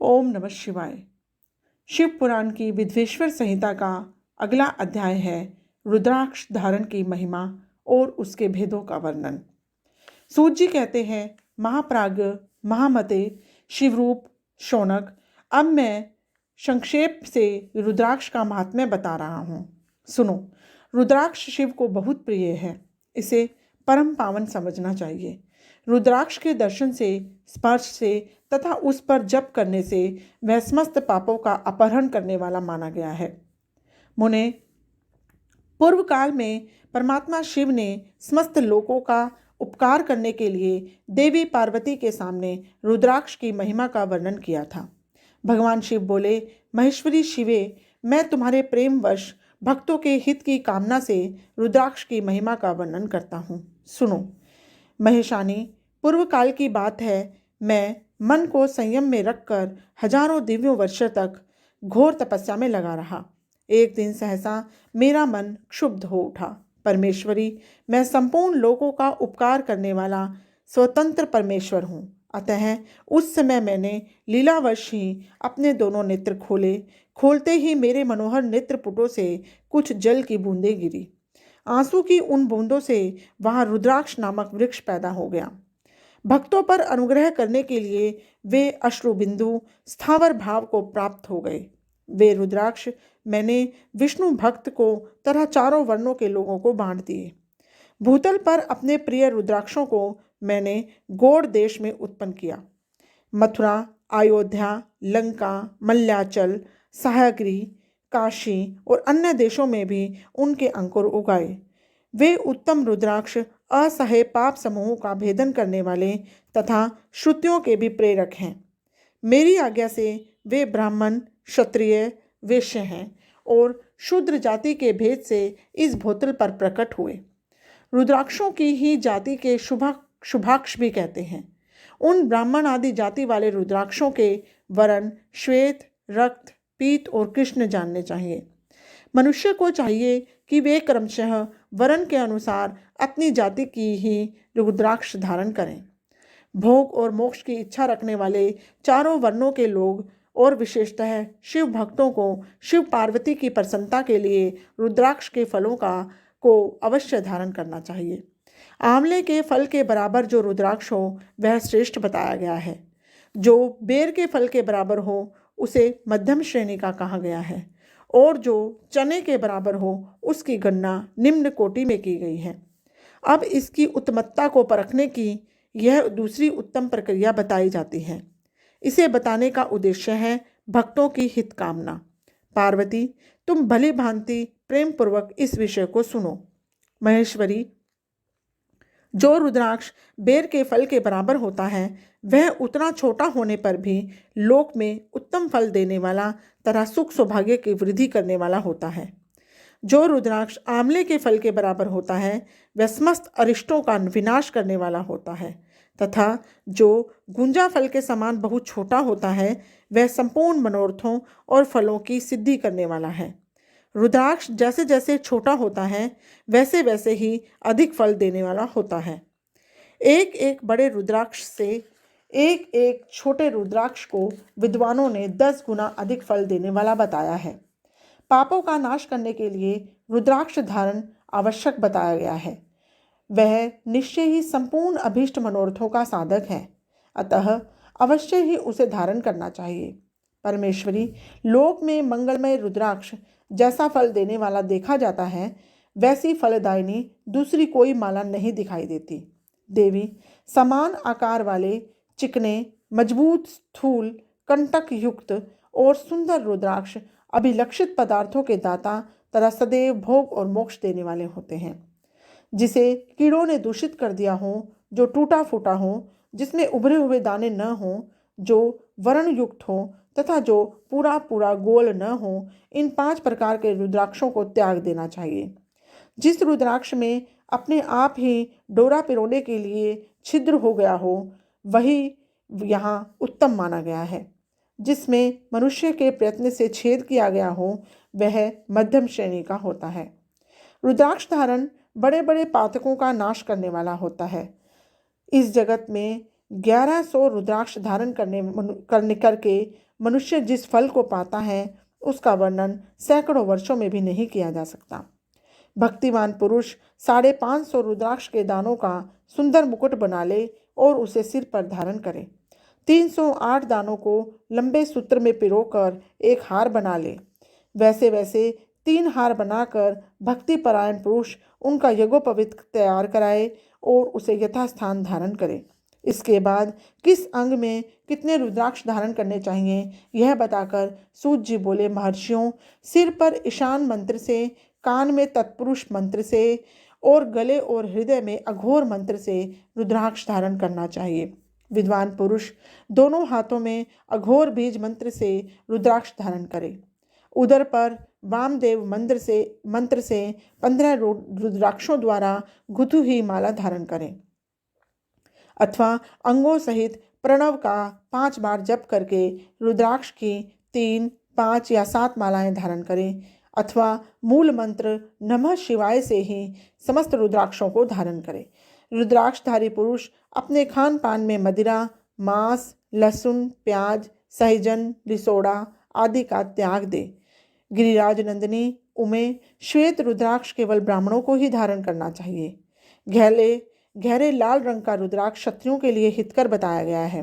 ओम नमः शिवाय। शिव पुराण की विद्वेश्वर संहिता का अगला अध्याय है रुद्राक्ष धारण की महिमा और उसके भेदों का वर्णन। सूत जी कहते हैं, महाप्राज्ञ महामते शिवरूप शौनक, अब मैं संक्षेप से रुद्राक्ष का महात्म्य बता रहा हूँ। सुनो। रुद्राक्ष शिव को बहुत प्रिय है, इसे परम पावन समझना चाहिए। रुद्राक्ष के दर्शन से, स्पर्श से तथा उस पर जप करने से वह समस्त पापों का अपहरण करने वाला माना गया है। मुने, पूर्व काल में परमात्मा शिव ने समस्त लोगों का उपकार करने के लिए देवी पार्वती के सामने रुद्राक्ष की महिमा का वर्णन किया था। भगवान शिव बोले, महेश्वरी शिवे, मैं तुम्हारे प्रेमवश भक्तों के हित की कामना से रुद्राक्ष की महिमा का वर्णन करता हूँ। सुनो। महेशानी, पूर्व काल की बात है, मैं मन को संयम में रखकर हजारों दिव्यों वर्षों तक घोर तपस्या में लगा रहा। एक दिन सहसा मेरा मन क्षुब्ध हो उठा। परमेश्वरी, मैं संपूर्ण लोगों का उपकार करने वाला स्वतंत्र परमेश्वर हूँ। अतः उस समय मैंने लीलावश ही अपने दोनों नेत्र खोले। खोलते ही मेरे मनोहर नेत्रपुटों से कुछ जल की बूंदें गिरी। आंसू की उन बूंदों से वहाँ रुद्राक्ष नामक वृक्ष पैदा हो गया। भक्तों पर अनुग्रह करने के लिए वे अश्रुबिंदु स्थावर भाव को प्राप्त हो गए। वे रुद्राक्ष मैंने विष्णु भक्त को तरह चारों वर्णों के लोगों को बांट दिए। भूतल पर अपने प्रिय रुद्राक्षों को मैंने गौड़ देश में उत्पन्न किया। मथुरा, अयोध्या, लंका, मल्याचल, साहगिरी, काशी और अन्य देशों में भी उनके अंकुर उगाए। वे उत्तम रुद्राक्ष असह्य पाप समूहों का भेदन करने वाले तथा श्रुतियों के भी प्रेरक हैं। मेरी आज्ञा से वे ब्राह्मण, क्षत्रिय, वैश्य हैं और शूद्र जाति के भेद से इस भूतल पर प्रकट हुए। रुद्राक्षों की ही जाति के शुभाक्ष भी कहते हैं। उन ब्राह्मण आदि जाति वाले रुद्राक्षों के वर्ण श्वेत, रक्त, पीत और कृष्ण जानने चाहिए। मनुष्य को चाहिए कि वे क्रमशः वर्ण के अनुसार अपनी जाति की ही रुद्राक्ष धारण करें। भोग और मोक्ष की इच्छा रखने वाले चारों वर्णों के लोग और विशेषतः शिव भक्तों को शिव पार्वती की प्रसन्नता के लिए रुद्राक्ष के फलों को अवश्य धारण करना चाहिए। आंवले के फल के बराबर जो रुद्राक्ष हो वह श्रेष्ठ बताया गया है। जो बेर के फल के बराबर हो उसे मध्यम श्रेणी का कहा गया है और जो चने के बराबर हो उसकी गणना निम्न कोटि में की गई है। अब इसकी उत्तमत्ता को परखने की यह दूसरी उत्तम प्रक्रिया बताई जाती है। इसे बताने का उद्देश्य है भक्तों की हित कामना। पार्वती, तुम भली भांति प्रेम पूर्वक इस विषय को सुनो। महेश्वरी, जो रुद्राक्ष बेर के फल के बराबर होता है वह उतना छोटा होने पर भी लोक में उत्तम फल देने वाला तथा सुख सौभाग्य की वृद्धि करने वाला होता है। जो रुद्राक्ष आंवले के फल के बराबर होता है वह समस्त अरिष्टों का विनाश करने वाला होता है तथा जो गुंजा फल के समान बहुत छोटा होता है वह संपूर्ण मनोरथों और फलों की सिद्धि करने वाला है। रुद्राक्ष जैसे जैसे छोटा होता है वैसे वैसे ही अधिक फल देने वाला होता है। एक एक बड़े रुद्राक्ष से एक एक छोटे रुद्राक्ष को विद्वानों ने 10 गुना अधिक फल देने वाला बताया है। पापों का नाश करने के लिए रुद्राक्ष धारण आवश्यक बताया गया है। वह निश्चय ही संपूर्ण अभीष्ट मनोरथों का साधक है, अतः अवश्य ही उसे धारण करना चाहिए। परमेश्वरी, लोक में मंगलमय रुद्राक्ष जैसा फल देने वाला देखा जाता है वैसी फलदायिनी दूसरी कोई माला नहीं दिखाई देती। देवी, समान आकार वाले चिकने, मजबूत, स्थूल, कंटक युक्त और सुंदर रुद्राक्ष अभिलक्षित पदार्थों के दाता तथा सदैव भोग और मोक्ष देने वाले होते हैं। जिसे कीड़ों ने दूषित कर दिया हो, जो टूटा फूटा हो, जिसमें उभरे हुए दाने न हों, जो वर्ण युक्त हो तथा जो पूरा पूरा गोल न हो, इन 5 प्रकार के रुद्राक्षों को त्याग देना चाहिए। जिस रुद्राक्ष में अपने आप ही डोरा पिरोने के लिए छिद्र हो गया हो वही यहाँ उत्तम माना गया है। जिसमें मनुष्य के प्रयत्न से छेद किया गया हो वह मध्यम श्रेणी का होता है। रुद्राक्ष धारण बड़े बड़े पातकों का नाश करने वाला होता है। इस जगत में 1100 रुद्राक्ष धारण करके मनुष्य जिस फल को पाता है उसका वर्णन सैकड़ों वर्षों में भी नहीं किया जा सकता। भक्तिमान पुरुष 550 रुद्राक्ष के दानों का सुंदर मुकुट बना ले और उसे सिर पर धारण करे। 308 दानों को लंबे सूत्र में पिरोकर एक हार बना ले। वैसे वैसे 3 हार बनाकर भक्तिपरायण पुरुष उनका यज्ञोपवीत तैयार कराए और उसे यथास्थान धारण करे। इसके बाद किस अंग में कितने रुद्राक्ष धारण करने चाहिए यह बताकर सूत जी बोले, महर्षियों, सिर पर ईशान मंत्र से, कान में तत्पुरुष मंत्र से और गले और हृदय में अघोर मंत्र से रुद्राक्ष धारण करना चाहिए। विद्वान पुरुष दोनों हाथों में अघोर बीज मंत्र से रुद्राक्ष धारण करे। उदर पर वामदेव मंत्र से 15 रुद्राक्षों द्वारा गुथु ही माला धारण करें अथवा अंगों सहित प्रणव का 5 बार जप करके रुद्राक्ष की 3, 5 या 7 मालाएं धारण करें अथवा मूल मंत्र नमः शिवाय से ही समस्त रुद्राक्षों को धारण करें। रुद्राक्षधारी पुरुष अपने खान पान में मदिरा, मांस, लहसुन, प्याज, सहजन, लिसोड़ा आदि का त्याग दे। गिरिराज नंदिनी उमे श्वेत रुद्राक्ष केवल ब्राह्मणों को ही धारण करना चाहिए। गहरे लाल रंग का रुद्राक्ष क्षत्रियों के लिए हितकर बताया गया है।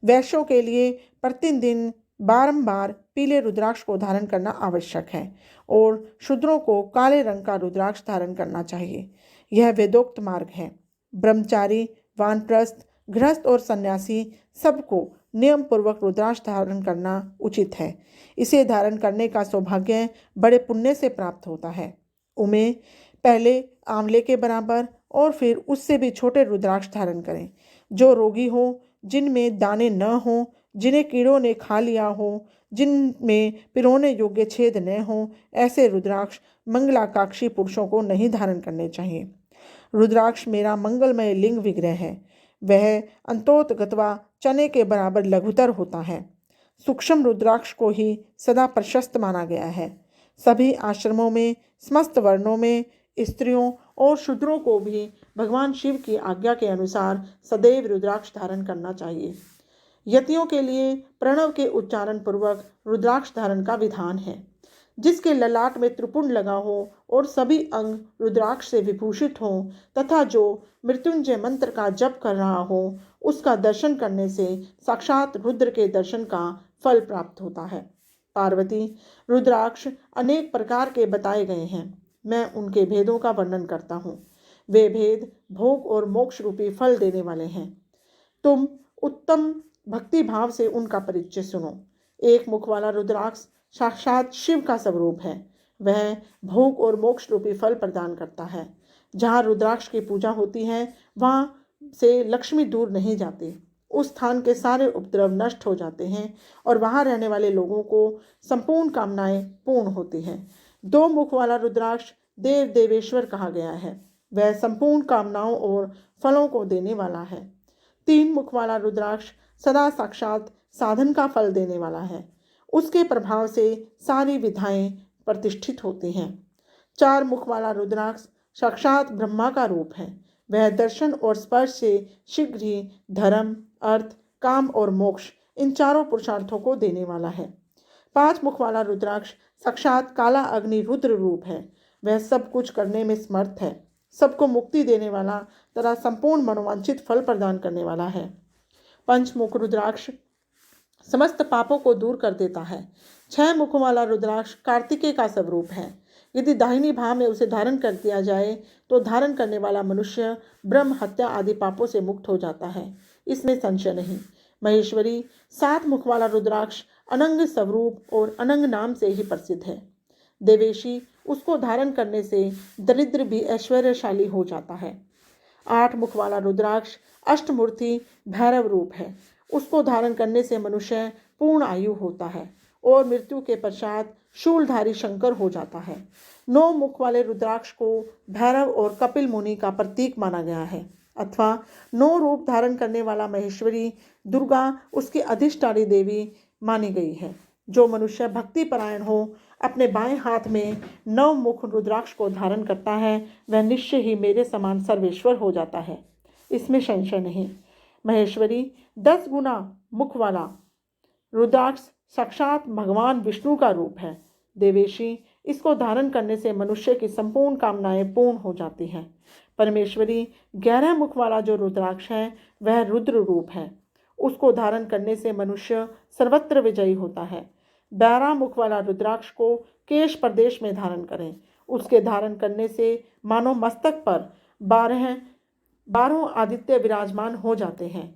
वैश्यों के लिए प्रतिदिन बारंबार पीले रुद्राक्ष को धारण करना आवश्यक है और शूद्रों को काले रंग का रुद्राक्ष धारण करना चाहिए। यह वेदोक्त मार्ग है। ब्रह्मचारी, वानप्रस्थ, गृहस्थ और सन्यासी सबको नियम पूर्वक रुद्राक्ष धारण करना उचित है। इसे धारण करने का सौभाग्य बड़े पुण्य से प्राप्त होता है। उमें पहले आंवले के बराबर और फिर उससे भी छोटे रुद्राक्ष धारण करें। जो रोगी हो, जिनमें दाने न हो, जिन्हें कीड़ों ने खा लिया हो, जिनमें पिरोने योग्य छेद न हो, ऐसे रुद्राक्ष मंगलाकांक्षी पुरुषों को नहीं धारण करने चाहिए। रुद्राक्ष मेरा मंगलमय लिंग विग्रह है। वह अंतोतगत्वा चने के बराबर लघुतर होता है। सूक्ष्म रुद्राक्ष को ही सदा प्रशस्त माना गया है। सभी आश्रमों में, समस्त वर्णों में, स्त्रियों और शूद्रों को भी भगवान शिव की आज्ञा के अनुसार सदैव रुद्राक्ष धारण करना चाहिए। यतियों के लिए प्रणव के उच्चारण पूर्वक रुद्राक्ष धारण का विधान है। जिसके ललाट में त्रिपुंड लगा हो और सभी अंग रुद्राक्ष से विभूषित हों तथा जो मृत्युंजय मंत्र का जप कर रहा हो, उसका दर्शन करने से साक्षात रुद्र के दर्शन का फल प्राप्त होता है। पार्वती, रुद्राक्ष अनेक प्रकार के बताए गए हैं। मैं उनके भेदों का वर्णन करता हूँ। वे भेद भोग और मोक्ष रूपी फल देने वाले हैं। तुम उत्तम भक्ति भाव से उनका परिचय सुनो। एक मुख वाला रुद्राक्ष साक्षात शिव का स्वरूप है। वह भोग और मोक्ष रूपी फल प्रदान करता है। जहाँ रुद्राक्ष की पूजा होती है वहाँ से लक्ष्मी दूर नहीं जाती। उस स्थान के सारे उपद्रव नष्ट हो जाते हैं और वहाँ रहने वाले लोगों को संपूर्ण कामनाएं पूर्ण होती हैं। 2 मुख वाला रुद्राक्ष देव देवेश्वर कहा गया है। वह संपूर्ण कामनाओं और फलों को देने वाला है। 3 मुख वाला रुद्राक्ष सदा साक्षात साधन का फल देने वाला है। उसके प्रभाव से सारी विधाएं प्रतिष्ठित होती हैं। 4 मुख वाला रुद्राक्ष साक्षात ब्रह्मा का रूप है। वह दर्शन और स्पर्श से शीघ्र ही धर्म, अर्थ, काम और मोक्ष इन चारों पुरुषार्थों को देने वाला है। 5 मुख वाला रुद्राक्ष साक्षात काला अग्नि रुद्र रूप है। वह सब कुछ करने में समर्थ है। सबको मुक्ति देने वाला तथा संपूर्ण मनोवांछित फल प्रदान करने वाला है। पंचमुख रुद्राक्ष समस्त पापों को दूर कर देता है। 6 मुखों वाला रुद्राक्ष कार्तिकेय का स्वरूप है। यदि दाहिनी भाव में उसे धारण कर दिया जाए तो धारण करने वाला मनुष्य ब्रह्म हत्या आदि पापों से मुक्त हो जाता है। इसमें संशय नहीं। महेश्वरी 7 मुख वाला रुद्राक्ष अनंग स्वरूप और अनंग नाम से ही प्रसिद्ध है। देवेशी उसको धारण करने से दरिद्र भी ऐश्वर्यशाली हो जाता है। 8 मुख वाला रुद्राक्ष अष्टमूर्ति भैरव रूप है। उसको धारण करने से मनुष्य पूर्ण आयु होता है और मृत्यु के पश्चात शूलधारी शंकर हो जाता है। 9 मुख वाले रुद्राक्ष को भैरव और कपिल मुनि का प्रतीक माना गया है अथवा 9 रूप धारण करने वाला महेश्वरी दुर्गा उसकी अधिष्ठात्री देवी मानी गई है। जो मनुष्य भक्ति परायण हो अपने बाएं हाथ में 9 मुख रुद्राक्ष को धारण करता है वह निश्चय ही मेरे समान सर्वेश्वर हो जाता है। इसमें संशय नहीं। महेश्वरी 10 गुना मुख वाला रुद्राक्ष साक्षात भगवान विष्णु का रूप है। देवेशी, इसको धारण करने से मनुष्य की संपूर्ण कामनाएं पूर्ण हो जाती हैं। परमेश्वरी, 11 मुख वाला जो रुद्राक्ष है वह रुद्र रूप है। उसको धारण करने से मनुष्य सर्वत्र विजयी होता है। 12 मुख वाला रुद्राक्ष को केश प्रदेश में धारण करें। उसके धारण करने से मानो मस्तक पर 12 आदित्य विराजमान हो जाते हैं।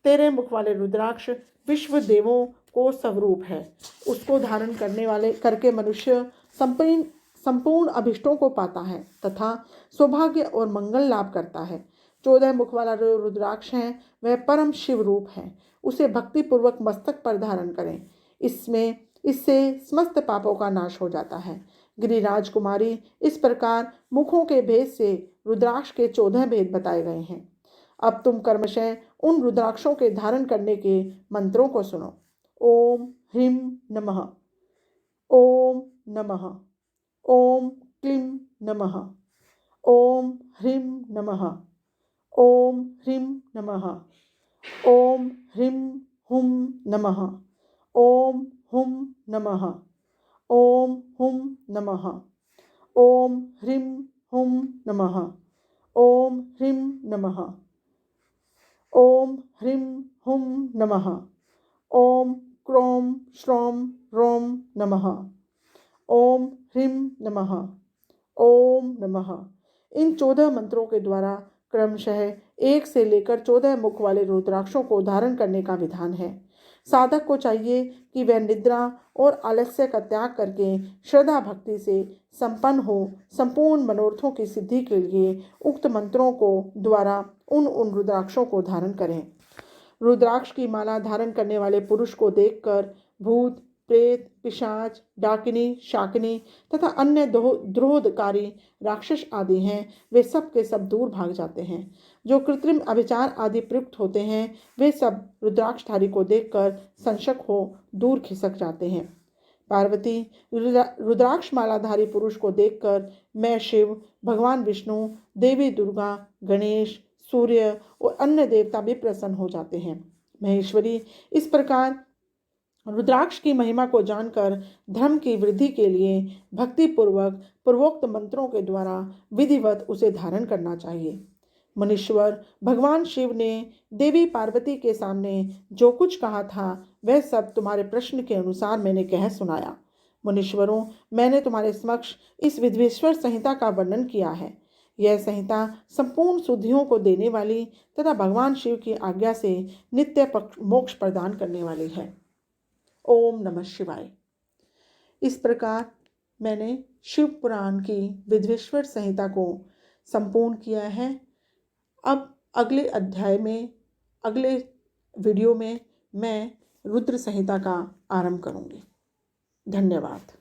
13 मुख वाले रुद्राक्ष विश्व देवों को स्वरूप है। उसको धारण करके मनुष्य संपूर्ण अभिष्टों को पाता है तथा सौभाग्य और मंगल लाभ करता है। 14 मुख वाला जो रुद्राक्ष है वह परम शिव रूप है। उसे भक्तिपूर्वक मस्तक पर धारण करें। इससे समस्त पापों का नाश हो जाता है। गिरिराज कुमारी, इस प्रकार मुखों के भेद से रुद्राक्ष के 14 भेद बताए गए हैं। अब तुम कर्मशः उन रुद्राक्षों के धारण करने के मंत्रों को सुनो। ओम ह्रीं नमः, ओम नमः, ओम क्लीं नमः, ओम ह्रीं नमः, ओम ह्रीं नमः, ओम ह्रीं हुं नमः, ओम हुं नमः, ओम हुं नमः, ओम ह्रीं हुं नमः, ओम ह्रीं नमः, ओम ह्रीं हुं नमः, ओम क्रों श्रों रों नमः, ओम ह्रीं नमः, ओम नमः। इन 14 मंत्रों के द्वारा क्रमशः 1 से लेकर 14 मुख वाले रुद्राक्षों को धारण करने का विधान है। साधक को चाहिए कि वह निद्रा और आलस्य का त्याग करके श्रद्धा भक्ति से संपन्न हो संपूर्ण मनोरथों की सिद्धि के लिए उक्त मंत्रों को द्वारा उन रुद्राक्षों को धारण करें। रुद्राक्ष की माला धारण करने वाले पुरुष को देखकर भूत, प्रेत, पिशाच, डाकिनी, शाकिनी तथा अन्य द्रोहकारी राक्षस आदि हैं वे सब के सब दूर भाग जाते हैं। जो कृत्रिम अभिचार आदि प्रयुक्त होते हैं वे सब रुद्राक्षधारी को देखकर संशक हो दूर खिसक जाते हैं। पार्वती, रुद्राक्ष मालाधारी पुरुष को देखकर मैं शिव, भगवान विष्णु, देवी दुर्गा, गणेश, सूर्य और अन्य देवता भी प्रसन्न हो जाते हैं। महेश्वरी, इस प्रकार रुद्राक्ष की महिमा को जानकर धर्म की वृद्धि के लिए भक्तिपूर्वक पूर्वोक्त मंत्रों के द्वारा विधिवत उसे धारण करना चाहिए। मुनीश्वर, भगवान शिव ने देवी पार्वती के सामने जो कुछ कहा था वह सब तुम्हारे प्रश्न के अनुसार मैंने कह सुनाया। मुनीश्वरों, मैंने तुम्हारे समक्ष इस विद्वेश्वर संहिता का वर्णन किया है। यह संहिता संपूर्ण शुद्धियों को देने वाली तथा भगवान शिव की आज्ञा से नित्य मोक्ष प्रदान करने वाली है। ओम नमः शिवाय। इस प्रकार मैंने शिव पुराण की विद्वेश्वर संहिता को संपूर्ण किया है। अब अगले अध्याय में, अगले वीडियो में मैं रुद्र संहिता का आरंभ करूंगी। धन्यवाद।